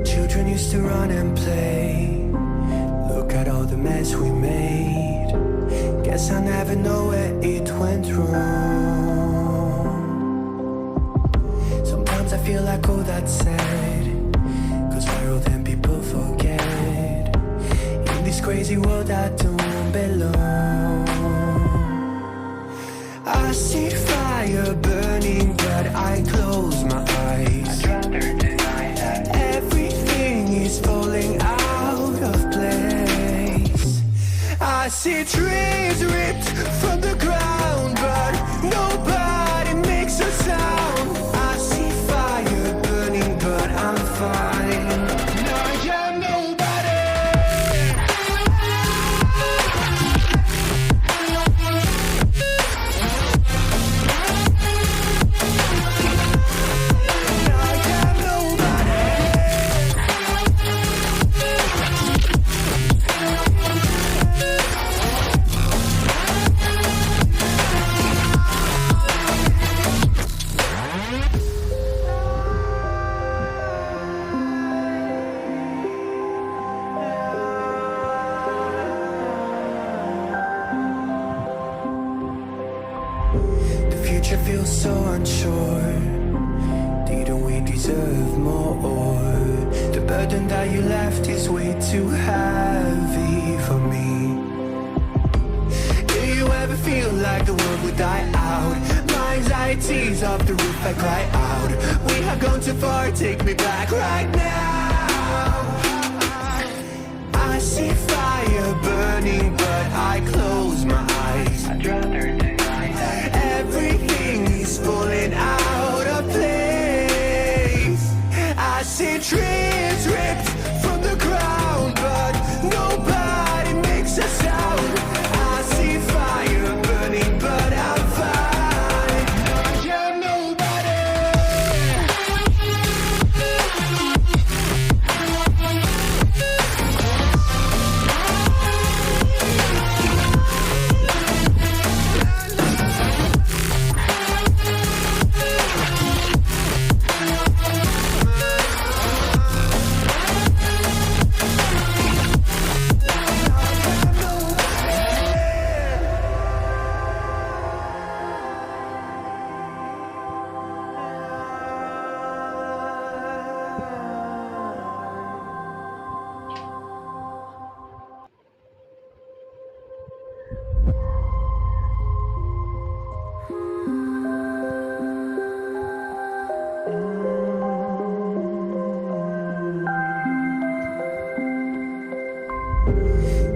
Children used to run and play. Look at all the mess we made. Guess I never know where it went wrong. Sometimes I feel like all that's sad, 'cause we're old and people forget. In this crazy world I don't belong. I see fire burning but I close my eyes. I'd rather deny that. Everything is falling out of place. I see trees ripped from the ground but nobody makes a sound. I see fire burning but I'm fine. I am nobody. The future feels so unsure. Didn't we deserve more? The burden that you left is way too heavy for me. Do you ever feel like the world would die out? My anxieties off the roof, I cry out. We have gone too far, take me back right now. I see fire burning but I close my eyes. I'd rather deny that. Everything is falling out of place. I see trees ripped from the ground but nobody makes a sound. I see fire burning but I'm fine. I am nobody.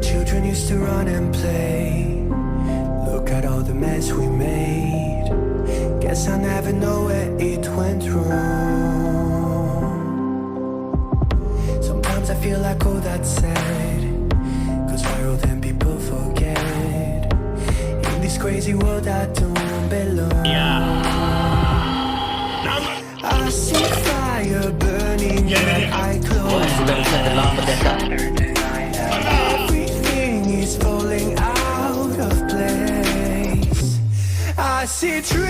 Children used to run and play. Look at all the mess we made. Guess I never know where it went wrong. Sometimes I feel like all that's sad, 'cause we're old and people forget. In this crazy world I don't belong. I see fire burning but I close my eyes. Everything is falling out of place. I see trees